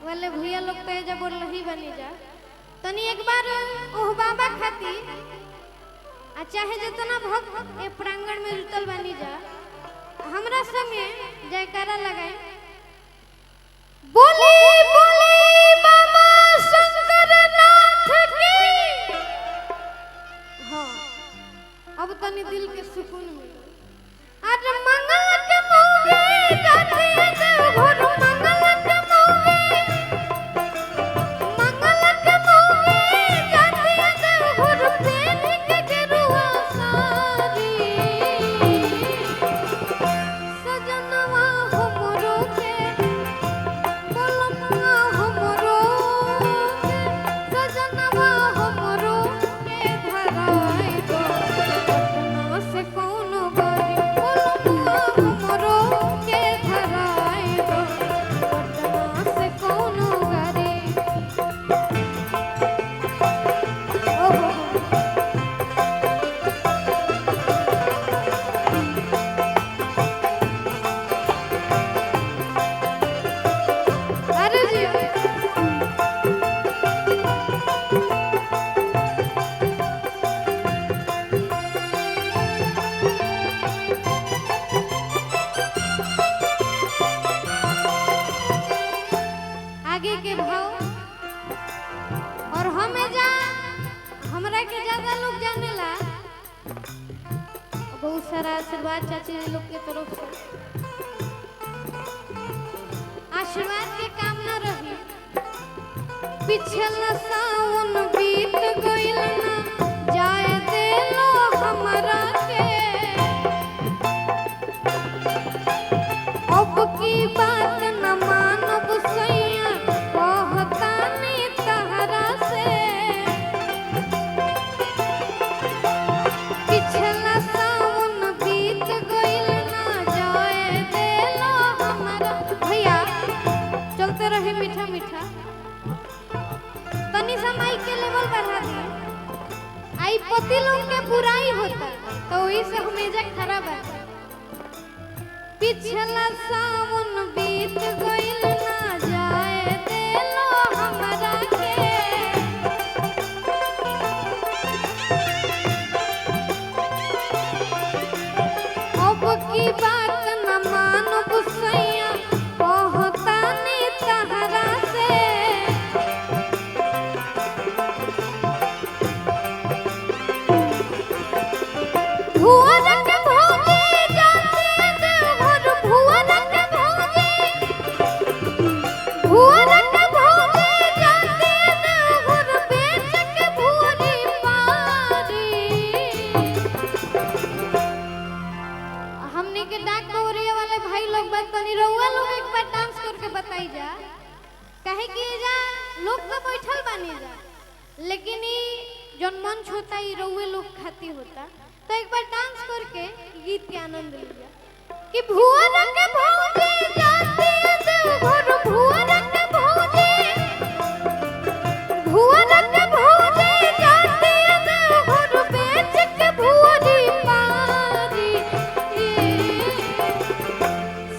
वाले भैया लोग तो जब बोल रही बनी जा तनी एक बार ओह बाबा खाती आ चाहे जितना भक्त ए प्रांगण में जुटल बनी जा हमरा संगे जयकारा लगाए बोले बोले बाबा शंकरनाथ की। हाँ अब तनी दिल के सुकून मिले। आज मंगल के मोहे जाते देवघर मंगल के मोहे जाते देवघर प्रेम के गिरुआ सारी सजनवा हमरो के बोलमवा हमरो के सजनवा हमरो के धराई दो पटना से कोनो गाड़ी बोलमवा हमरो के धराई दो पटना से कोनो गाड़ी। ओहो अरे जी आगे के भाव और हमें जा हमरा के ज्यादा लोग जानेला बहुत सारा आशीर्वाद चाची लोग के तरफ से आशीर्वाद के कामना रही। पिछला सावन बीत गइल ना जाए देलो हमरा के अब की बात न मानब सैया कहतानी तहरा से पिछला सावन बीत गइल ना जाए देलो हमरा। भैया चलते रहे मीठा मीठा तनी समय के लेवल बढ़ा दिए आई पति लोग के बुराई होता तो वही से हमेशा खराब है। पिछला सावन बीत गइल ना जाए देलो हमरा के अब की बात न मानब सैया कहतानी तहरा से भुवन के भौजी जाते देवघर भुवन के भौजी जाते देवघर बेच के भूरी पारी। हमने के डाक कवरिया वाले भाई लोग बात तनी रउआ लोग एक बार डांस करके बताई जा काहे कि जा लोग तो बैठल बानी जा लेकिन ई जौन मंच होता ई रउए लोग खाती होता तो एक बार डांस करके गीत के आनंद लीजिए कि भुवन के भौजी जाते देवघर भुवन के भौजी जाते देवघर बेच के भूरी पारी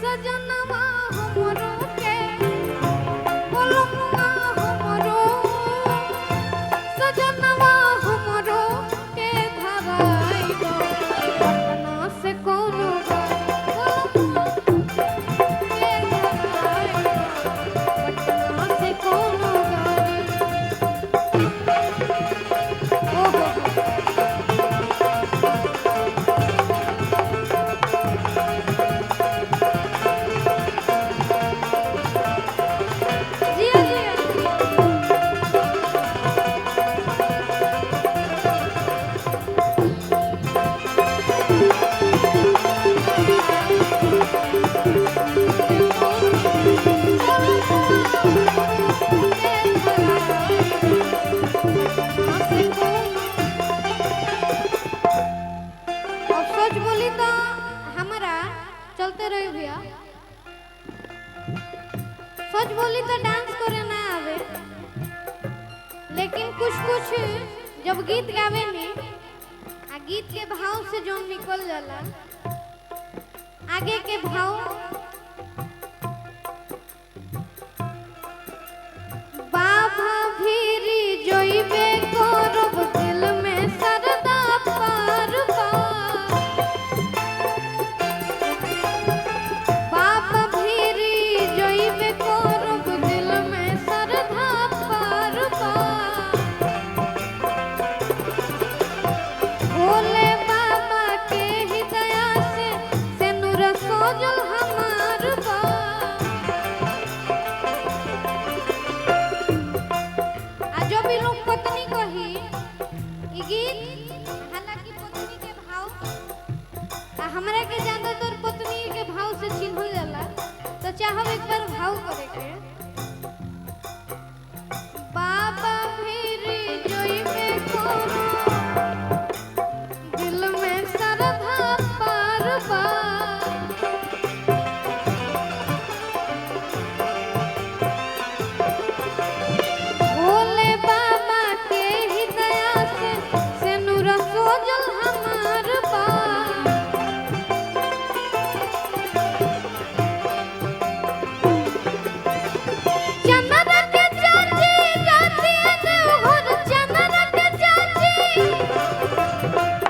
सजनवा हमरो के बोलमवा हमरो सजनवा हमरो के धराई दो पटना से कोनो गाड़ी बोलमवा सच बोली तो डांस करे ना आवे, लेकिन कुछ कुछ जब गीत गावे नी आ गीत के भाव से जो निकल जाला आगे के भाव हमरा के ज्यादातर पत्नी के भाव से चिन्हल जाला, तो चाहब एक बार भाव करे के। बाबा फिर जोई में कोनो दिल में सरधा पार बा, भोले बाबा के ही दया से नूर सोजल हमार बा। चंदन के चाची जाती है देवघर, चंदन के चाची,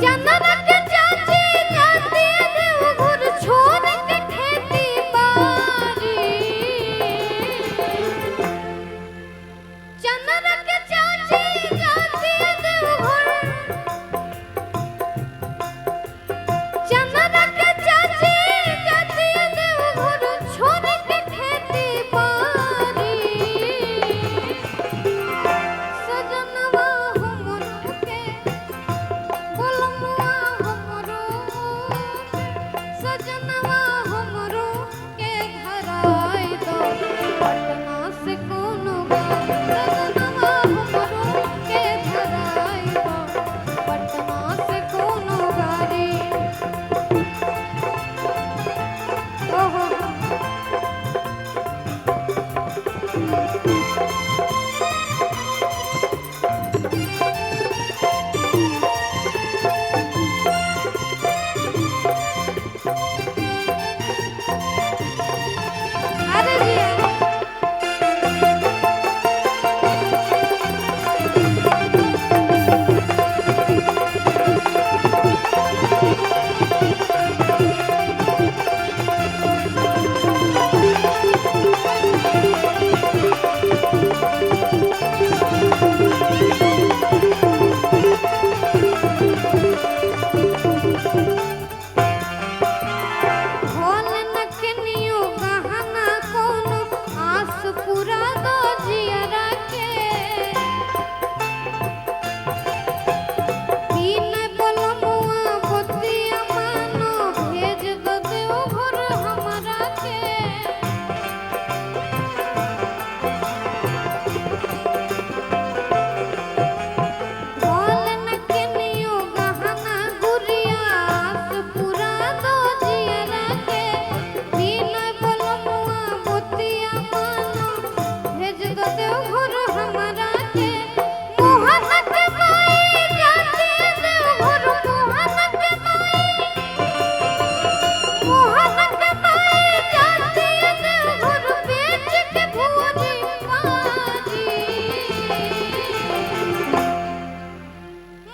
चंदन के चाची जाती है देवघर, छोड़ के खेती बाड़ी। चंदन के चाची जाती है देवघर, चंदन के चाची जाती है देवघर, छोड़ के खेती बाड़ी। सजनवा हमरो के बोलमुआ हमरो, सजनवा हमरो के धराई दो पटना से कोनो गाड़ी। सजनवा हमरो के धराई दो पटना से कोनो गाड़ी। ओहो अरे जिया भोल नखनियो गहना कोनो आस पूरा दो जियरा के। बिन बोलमुआ बतिया मानो भेज दो देवघर हमरा के। भोल नखनियो गहना गुड़िया आस पूरा दो जियरा के। बिन बोलमुआ बतिया मानो भेज दो देवघर हमरा के। मोहन के माई जाती है देवघर, मोहन के माई, मोहन के माई जाती है देवघर, बेच के भूरी पारी।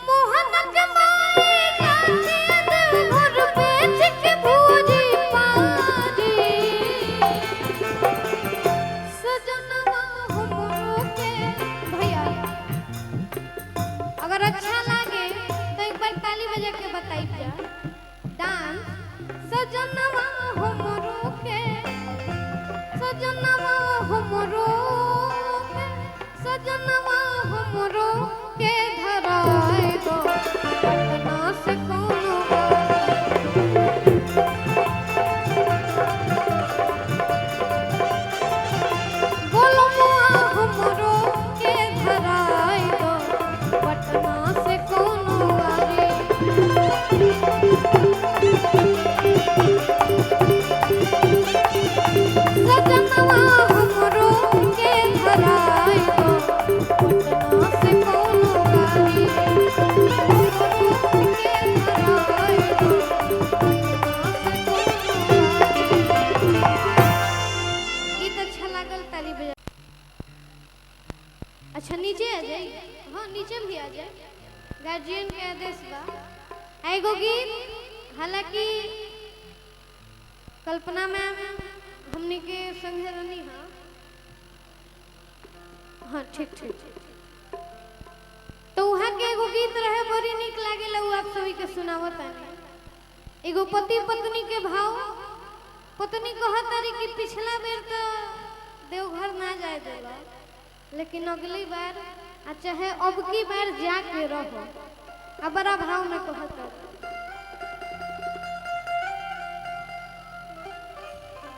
मोहन के माई जाती है देवघर, बेच के भूरी पारी। सजनवा हमरो के भैया, अगर अच्छा लागे तो एक बार ताली बजा के बताई जा डांस। सजनवा हमरो के, सजनवा हमरो के, सजनवा हमरो के धराई दो पटना से कोनो गाड़ी। बोलमुआ हमरो के धराई दो पटना से कोनो गाड़ी। सजनवा हमरो के धराई दो पटना से कोनो गाड़ी। हमरो के धराई दो पटना से कोनो गाड़ी। गीत अच्छा लागल, ताली बजा। अच्छा नीचे आ जाइए, हाँ नीचे भी आ जाए, गार्जियन के आदेश बा। एगो गीत हालांकि कल्पना मैम हमने के संगे रहनी, हाँ ठीक ठीक। तो वहाँ के एगो गीत रहे बड़ी निक लागेला, उ आप सभी के सुनावत आनी। एगो पति पत्नी के भाव। पत्नी कहतारी कि पिछला बेर तो देवघर ना जाए देला, लेकिन अगली बार चाहे अब की बार जाके रहो। अब बड़ा भाव में कहता